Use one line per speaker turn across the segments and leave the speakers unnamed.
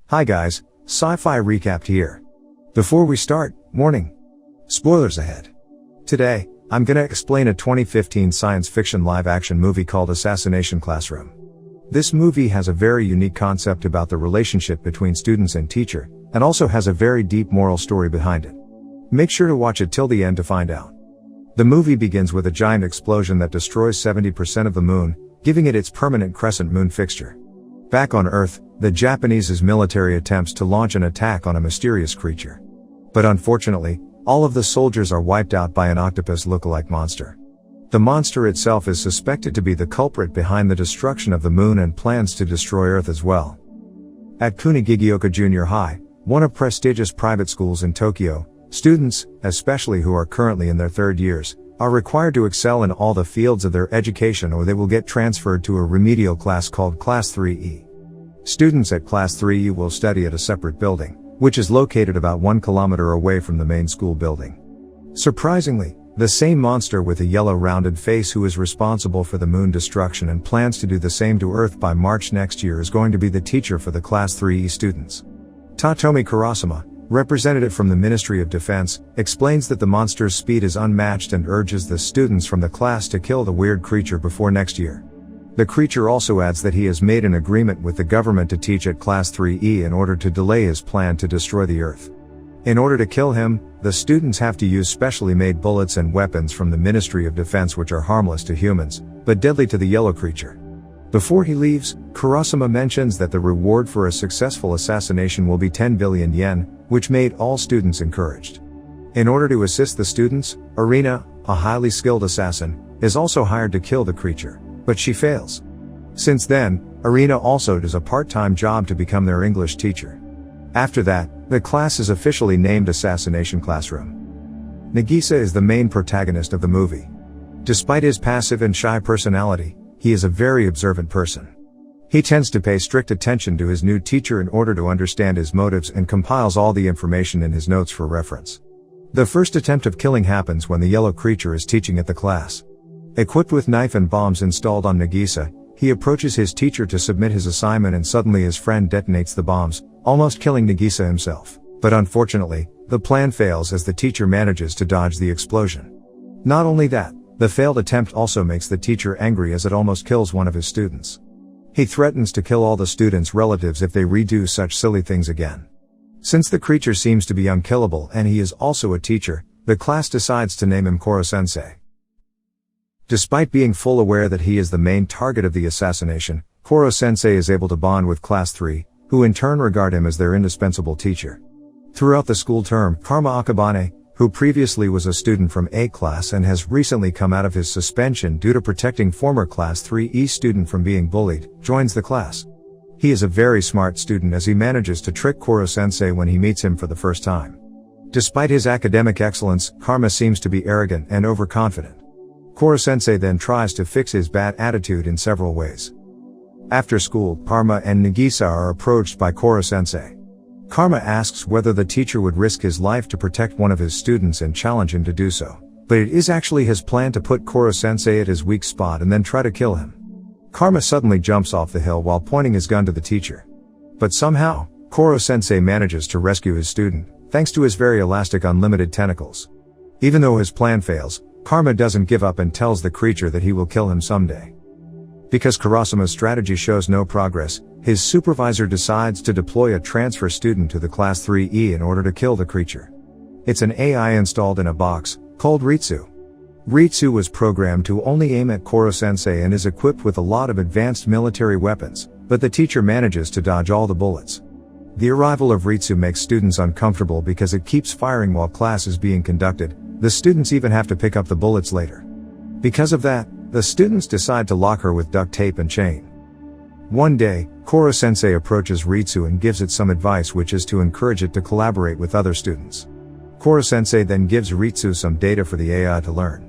Hi guys, Sci-Fi Recapped here. Before we start, warning. Spoilers ahead. Today, I'm gonna explain a 2015 science fiction live-action movie called Assassination Classroom. This movie has a very unique concept about the relationship between students and teacher, and also has a very deep moral story behind it. Make sure to watch it till the end to find out. The movie begins with a giant explosion that destroys 70% of the moon, giving it its permanent crescent moon fixture. Back on Earth, the Japanese's military attempts to launch an attack on a mysterious creature. But unfortunately, all of the soldiers are wiped out by an octopus look-alike monster. The monster itself is suspected to be the culprit behind the destruction of the moon and plans to destroy Earth as well. At Kunigigioka Junior High, one of prestigious private schools in Tokyo, students, especially who are currently in their third years, are required to excel in all the fields of their education or they will get transferred to a remedial class called Class 3E. Students at Class 3E will study at a separate building, which is located about 1 kilometer away from the main school building. Surprisingly, the same monster with a yellow rounded face who is responsible for the moon destruction and plans to do the same to Earth by March next year is going to be the teacher for the Class 3E students. Tatomi Kurosama, representative from the Ministry of Defense, explains that the monster's speed is unmatched and urges the students from the class to kill the weird creature before next year. The creature also adds that he has made an agreement with the government to teach at Class 3E in order to delay his plan to destroy the Earth. In order to kill him, the students have to use specially made bullets and weapons from the Ministry of Defense which are harmless to humans, but deadly to the yellow creature. Before he leaves, Kurosama mentions that the reward for a successful assassination will be 10 billion yen, which made all students encouraged. In order to assist the students, Arina, a highly skilled assassin, is also hired to kill the creature, but she fails. Since then, Arina also does a part-time job to become their English teacher. After that, the class is officially named Assassination Classroom. Nagisa is the main protagonist of the movie. Despite his passive and shy personality, he is a very observant person. He tends to pay strict attention to his new teacher in order to understand his motives and compiles all the information in his notes for reference. The first attempt of killing happens when the yellow creature is teaching at the class. Equipped with knife and bombs installed on Nagisa, he approaches his teacher to submit his assignment and suddenly his friend detonates the bombs, almost killing Nagisa himself. But unfortunately, the plan fails as the teacher manages to dodge the explosion. Not only that, the failed attempt also makes the teacher angry as it almost kills one of his students. He threatens to kill all the students' relatives if they redo such silly things again. Since the creature seems to be unkillable and he is also a teacher, the class decides to name him Koro-sensei. Despite being full aware that he is the main target of the assassination, Koro-sensei is able to bond with Class 3, who in turn regard him as their indispensable teacher. Throughout the school term, Karma Akabane, who previously was a student from A class and has recently come out of his suspension due to protecting former Class 3E student from being bullied, joins the class. He is a very smart student as he manages to trick Koro-sensei when he meets him for the first time. Despite his academic excellence, Karma seems to be arrogant and overconfident. Koro-sensei then tries to fix his bad attitude in several ways. After school, Karma and Nagisa are approached by Koro-sensei. Karma asks whether the teacher would risk his life to protect one of his students and challenge him to do so. But it is actually his plan to put Koro-sensei at his weak spot and then try to kill him. Karma suddenly jumps off the hill while pointing his gun to the teacher. But somehow, Koro-sensei manages to rescue his student, thanks to his very elastic unlimited tentacles. Even though his plan fails, Karma doesn't give up and tells the creature that he will kill him someday. Because Kurosama's strategy shows no progress, his supervisor decides to deploy a transfer student to the Class 3E in order to kill the creature. It's an AI installed in a box, called Ritsu. Ritsu was programmed to only aim at Koro-sensei and is equipped with a lot of advanced military weapons, but the teacher manages to dodge all the bullets. The arrival of Ritsu makes students uncomfortable because it keeps firing while class is being conducted. The students even have to pick up the bullets later. Because of that, the students decide to lock her with duct tape and chain. One day, Koro-sensei approaches Ritsu and gives it some advice, which is to encourage it to collaborate with other students. Koro-sensei then gives Ritsu some data for the AI to learn.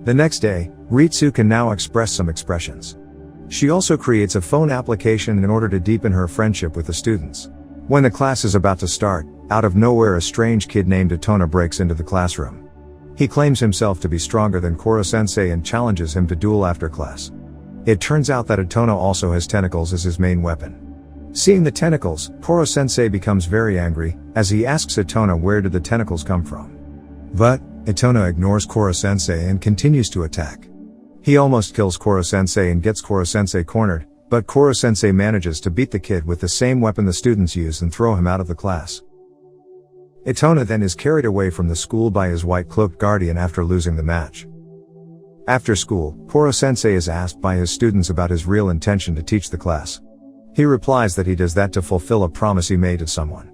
The next day, Ritsu can now express some expressions. She also creates a phone application in order to deepen her friendship with the students. When the class is about to start, out of nowhere a strange kid named Otona breaks into the classroom. He claims himself to be stronger than Koro-sensei and challenges him to duel after class. It turns out that Otona also has tentacles as his main weapon. Seeing the tentacles, Koro-sensei becomes very angry, as he asks Itona where did the tentacles come from. But, Itona ignores Koro-sensei and continues to attack. He almost kills Koro-sensei and gets Koro-sensei cornered, but Koro-sensei manages to beat the kid with the same weapon the students use and throw him out of the class. Itona then is carried away from the school by his white-cloaked guardian after losing the match. After school, Koro-sensei is asked by his students about his real intention to teach the class. He replies that he does that to fulfill a promise he made to someone.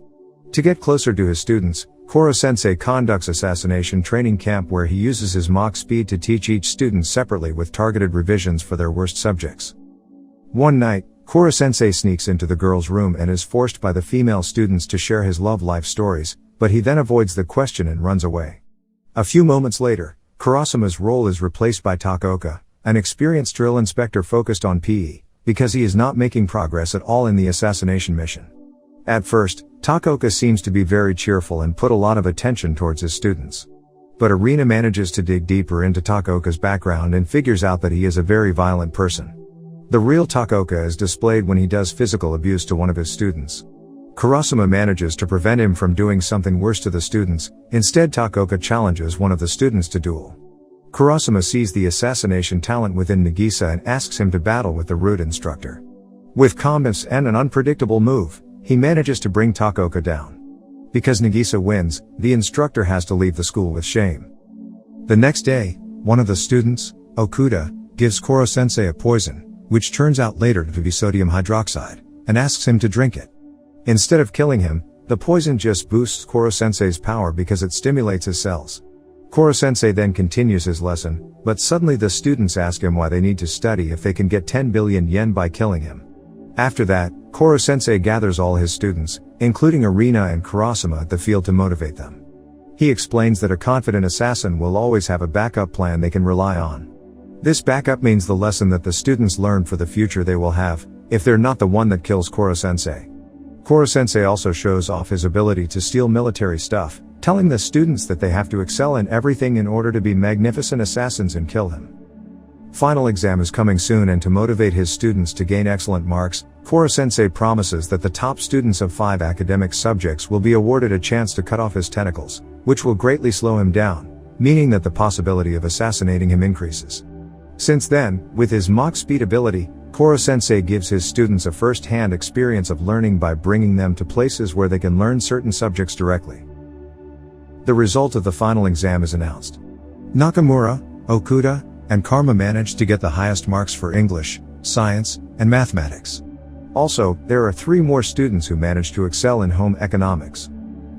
To get closer to his students, Koro-sensei conducts assassination training camp where he uses his Mach speed to teach each student separately with targeted revisions for their worst subjects. One night, Koro-sensei sneaks into the girls' room and is forced by the female students to share his love life stories, but he then avoids the question and runs away. A few moments later, Kurasuma's role is replaced by Takaoka, an experienced drill inspector focused on PE, because he is not making progress at all in the assassination mission. At first, Takaoka seems to be very cheerful and put a lot of attention towards his students. But Arina manages to dig deeper into Takaoka's background and figures out that he is a very violent person. The real Takaoka is displayed when he does physical abuse to one of his students. Kurasuma manages to prevent him from doing something worse to the students. Instead, Takaoka challenges one of the students to duel. Kurasuma sees the assassination talent within Nagisa and asks him to battle with the rude instructor. With calmness and an unpredictable move, he manages to bring Takaoka down. Because Nagisa wins, the instructor has to leave the school with shame. The next day, one of the students, Okuda, gives Koro-sensei a poison, which turns out later to be sodium hydroxide, and asks him to drink it. Instead of killing him, the poison just boosts Koro-sensei's power because it stimulates his cells. Koro-sensei then continues his lesson, but suddenly the students ask him why they need to study if they can get 10 billion yen by killing him. After that, Koro-sensei gathers all his students, including Arina and Kurasuma at the field to motivate them. He explains that a confident assassin will always have a backup plan they can rely on. This backup means the lesson that the students learn for the future they will have, if they're not the one that kills Koro-sensei. Koro-sensei also shows off his ability to steal military stuff, telling the students that they have to excel in everything in order to be magnificent assassins and kill him. Final exam is coming soon, and to motivate his students to gain excellent marks, Koro-sensei promises that the top students of 5 academic subjects will be awarded a chance to cut off his tentacles, which will greatly slow him down, meaning that the possibility of assassinating him increases. Since then, with his Mach speed ability, Koro-sensei gives his students a first-hand experience of learning by bringing them to places where they can learn certain subjects directly. The result of the final exam is announced. Nakamura, Okuda, and Karma managed to get the highest marks for English, science, and mathematics. Also, there are 3 more students who managed to excel in home economics.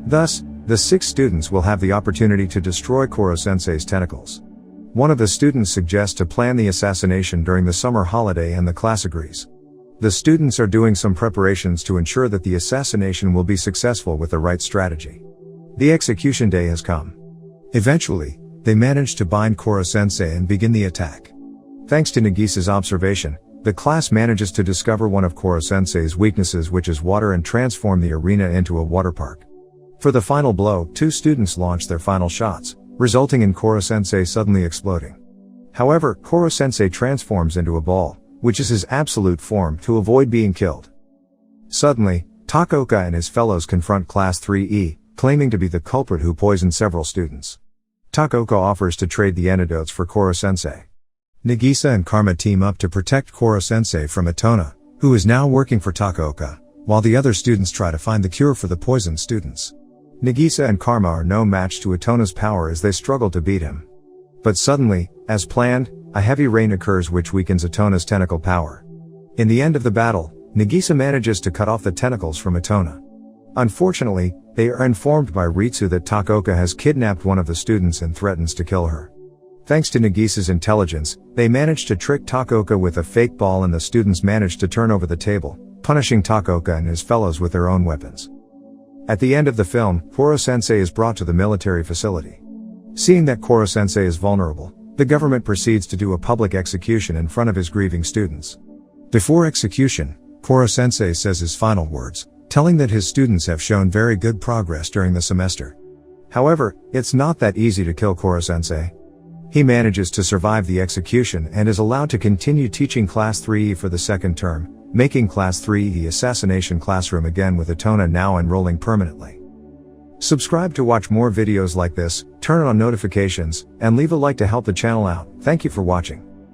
Thus, the 6 students will have the opportunity to destroy Koro-sensei's tentacles. One of the students suggests to plan the assassination during the summer holiday, and the class agrees. The students are doing some preparations to ensure that the assassination will be successful with the right strategy. The execution day has come. Eventually, they manage to bind Koro-sensei and begin the attack. Thanks to Nagisa's observation, the class manages to discover one of Koro-sensei's weaknesses, which is water, and transform the arena into a water park. For the final blow, 2 students launch their final shots, resulting in Koro-sensei suddenly exploding. However, Koro-sensei transforms into a ball, which is his absolute form, to avoid being killed. Suddenly, Takaoka and his fellows confront Class 3E, claiming to be the culprit who poisoned several students. Takaoka offers to trade the antidotes for Koro-sensei. Nagisa and Karma team up to protect Koro-sensei from Itona, who is now working for Takaoka, while the other students try to find the cure for the poisoned students. Nagisa and Karma are no match to Itona's power as they struggle to beat him. But suddenly, as planned, a heavy rain occurs which weakens Itona's tentacle power. In the end of the battle, Nagisa manages to cut off the tentacles from Itona. Unfortunately, they are informed by Ritsu that Takaoka has kidnapped one of the students and threatens to kill her. Thanks to Nagisa's intelligence, they manage to trick Takaoka with a fake ball, and the students manage to turn over the table, punishing Takaoka and his fellows with their own weapons. At the end of the film, Koro-sensei is brought to the military facility. Seeing that Koro-sensei is vulnerable, the government proceeds to do a public execution in front of his grieving students. Before execution, Koro-sensei says his final words, telling that his students have shown very good progress during the semester. However, it's not that easy to kill Koro-sensei. He manages to survive the execution and is allowed to continue teaching Class 3E for the second term, making Class 3 the Assassination Classroom again with Atona now enrolling permanently. Subscribe to watch more videos like this, turn on notifications, and leave a like to help the channel out. Thank you for watching.